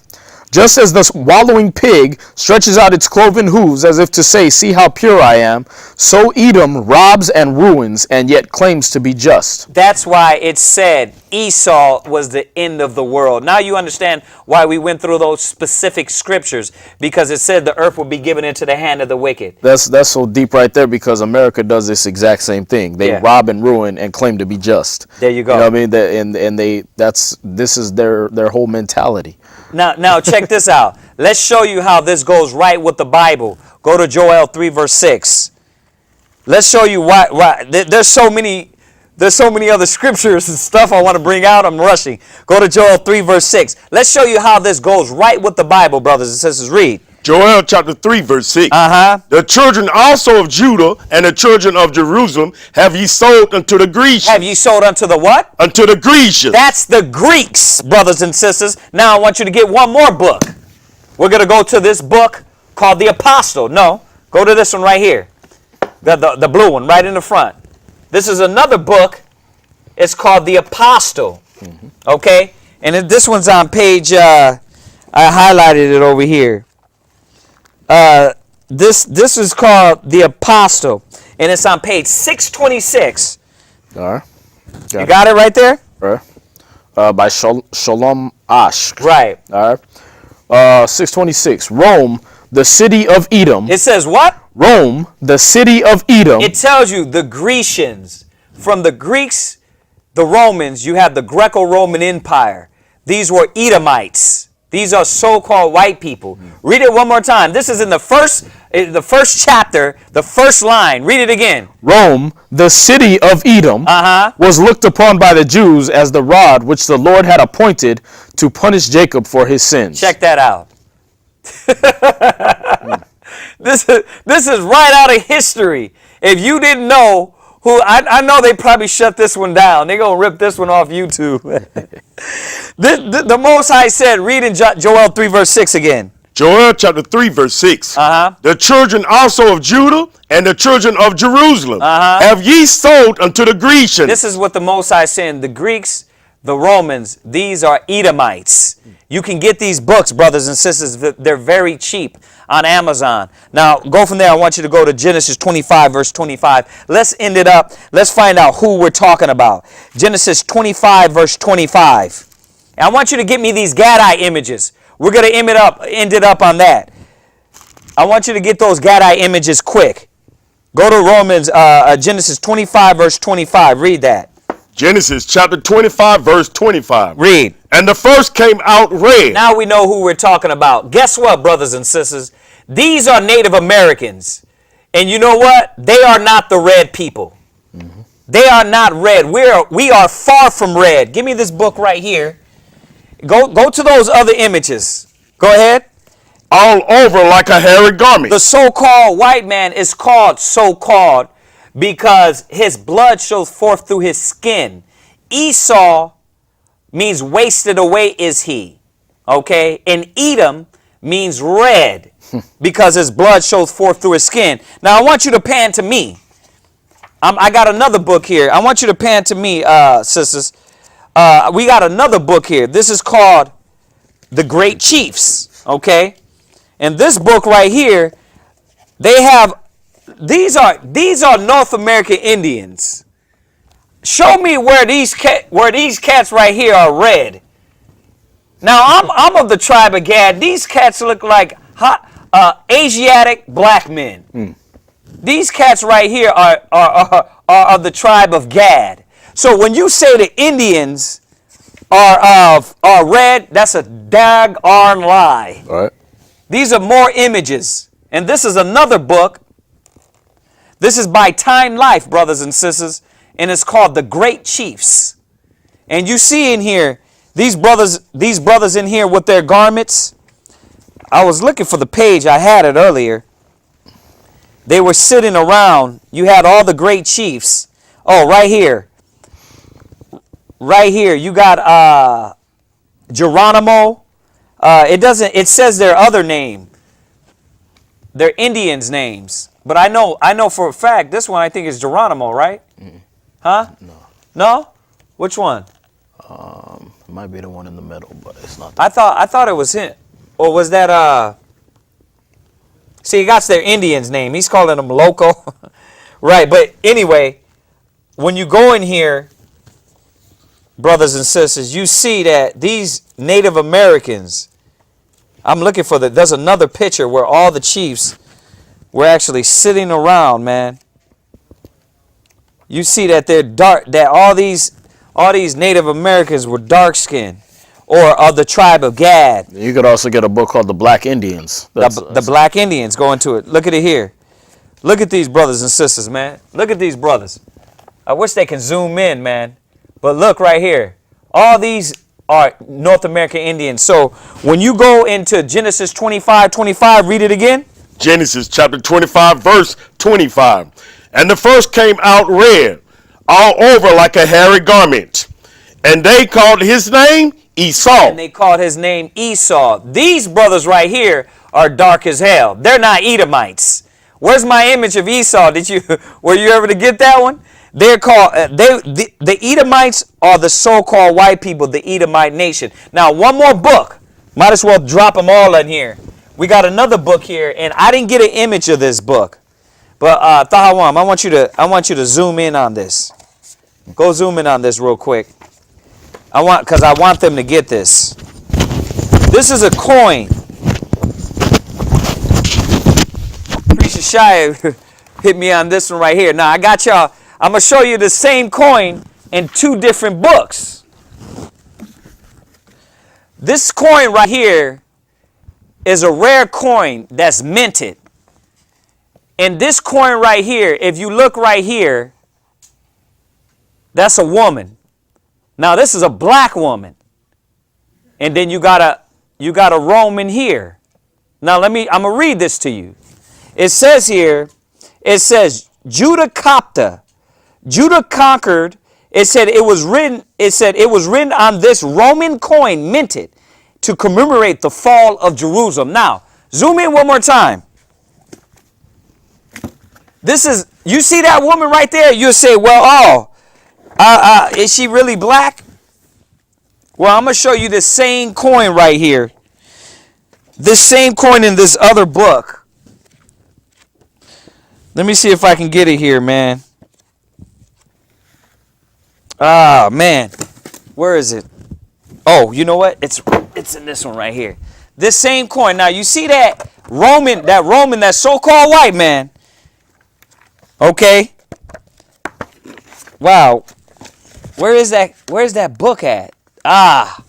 Just as the wallowing pig stretches out its cloven hooves as if to say, see how pure I am, so Edom robs and ruins and yet claims to be just. That's why it said Esau was the end of the world. Now you understand why we went through those specific scriptures, because it said the earth will be given into the hand of the wicked. That's so deep right there, because America does this exact same thing. They rob and ruin and claim to be just. There you go. You know what I mean? This is their whole mentality. Now check this out. Let's show you how this goes right with the Bible. Go to Joel 3 verse 6. Let's show you why there's so many other scriptures and stuff I want to bring out. I'm rushing. Go to Joel 3 verse 6. Let's show you how this goes right with the Bible, brothers and sisters. Read. Joel chapter 3 verse 6. The children also of Judah and the children of Jerusalem have ye sold unto the Grecians. Have ye sold unto the what? Unto the Grecians. That's the Greeks, brothers and sisters. Now I want you to get one more book. We're going to go to this book called the Apostle. No, go to this one right here. The blue one right in the front. This is another book. It's called the Apostle. Okay? And this one's on page, I highlighted it over here. This is called the Apostle, and it's on page 626. All right. You got it right there? All right. By Shalom Ash. Right. All right. 626. Rome, the city of Edom. It says what? Rome, the city of Edom. It tells you the Grecians. From the Greeks, the Romans, you have the Greco-Roman Empire. These were Edomites. These are so-called white people. Read it one more time. This is in the first chapter, the first line. Read it again. Rome, the city of Edom, was looked upon by the Jews as the rod which the Lord had appointed to punish Jacob for his sins. Check that out. This is right out of history. If you didn't know who I know they probably shut this one down. They're going to rip this one off YouTube. The Most High said, read in Joel 3 verse 6 again. Joel chapter 3 verse 6. The children also of Judah and the children of Jerusalem have ye sold unto the Grecians. This is what the Most High is saying. The Greeks, the Romans, these are Edomites. You can get these books, brothers and sisters. They're very cheap on Amazon. Now, go from there. I want you to go to Genesis 25, verse 25. Let's end it up. Let's find out who we're talking about. Genesis 25, verse 25. And I want you to get me these Gadai images. We're going to end it up on that. I want you to get those Gadai images quick. Go to Genesis 25, verse 25. Read that. Genesis chapter 25, verse 25. Read. And the first came out red. Now we know who we're talking about. Guess what, brothers and sisters? These are Native Americans. And you know what? They are not the red people. They are not red. We are far from red. Give me this book right here. Go to those other images. Go ahead. All over like a hairy garment. The so-called white man is called so-called because his blood shows forth through his skin. Esau means wasted away is he. Okay? And Edom means red because his blood shows forth through his skin. Now I want you to pan to me. I got another book here. I want you to pan to me, sisters. We got another book here. This is called The Great Chiefs. Okay? And this book right here, they have these are North American Indians. Show me where these cats right here are red. Now I'm of the tribe of Gad. These cats look like Asiatic black men. These cats right here are of the tribe of Gad. So when you say the Indians are red, that's a daggone lie. All right. These are more images. And this is another book. This is by Time Life, brothers and sisters. And it's called The Great Chiefs. And you see in here, these brothers in here with their garments. I was looking for the page. I had it earlier. They were sitting around. You had all the great chiefs. Oh, right here. Right here. You got Geronimo. It says their other name. They're Indians' names. But I know for a fact this one I think is Geronimo, right? Huh? No? Which one? It might be the one in the middle, but it's not. I thought it was him. Or was that See, he got their Indian's name. He's calling them loco. Right, but anyway, when you go in here, brothers and sisters, you see that these Native Americans, I'm looking for there's another picture where all the chiefs were actually sitting around, man. You see that they're dark, that all these Native Americans were dark skinned or of the tribe of Gad. You could also get a book called The Black Indians. The Black Indians, go into it. Look at it here. Look at these brothers and sisters, man. Look at these brothers. I wish they can zoom in, man. But look right here. All these are North American Indians. So when you go into Genesis 25:25, read it again. Genesis chapter 25, verse 25. And the first came out red, all over like a hairy garment. And they called his name Esau. And they called his name Esau. These brothers right here are dark as hell. They're not Edomites. Where's my image of Esau? Were you ever to get that one? They're called the Edomites are the so-called white people, the Edomite nation. Now, one more book. Might as well drop them all in here. We got another book here, and I didn't get an image of this book. But Tahawam, I want you to zoom in on this. Go zoom in on this real quick. Because I want them to get this. This is a coin. Priest Shia hit me on this one right here. Now I got y'all. I'm gonna show you the same coin in two different books. This coin right here is a rare coin that's minted. And this coin right here, if you look right here, that's a woman. Now this is a black woman. And then you got a Roman here. Now I'm gonna read this to you. It says here, Judah Copta, Judah conquered. It said it was written. It said it was written on this Roman coin minted to commemorate the fall of Jerusalem. Now, zoom in one more time. This is, you see that woman right there? You'll say, well, is she really black? Well, I'm going to show you this same coin right here. This same coin in this other book. Let me see if I can get it here, man. Ah, man. Where is it? Oh, you know what? It's in this one right here. This same coin. Now, you see that Roman, that so-called white man. Okay. Wow. Where's that book at? Ah.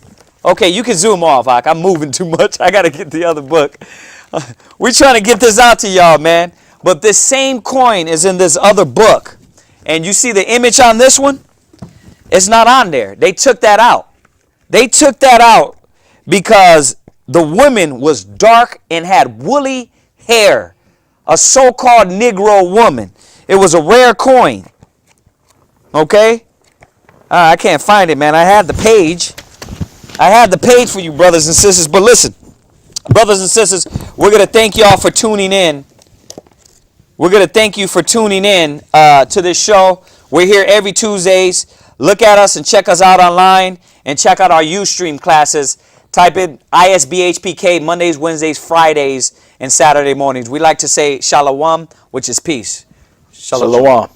Okay, you can zoom off, Hawk. I'm moving too much. I got to get the other book. We're trying to get this out to y'all, man. But this same coin is in this other book. And you see the image on this one? It's not on there. They took that out. They took that out because the woman was dark and had woolly hair. A so-called Negro woman. It was a rare coin. Okay? I can't find it, man. I had the page. I had the page for you, brothers and sisters. But listen, brothers and sisters, we're going to thank y'all for tuning in. We're going to thank you for tuning in to this show. We're here every Tuesdays. Look at us and check us out online and check out our Ustream classes. Type in ISBHPK Mondays, Wednesdays, Fridays, and Saturday mornings. We like to say Shalom, which is peace. Shalom.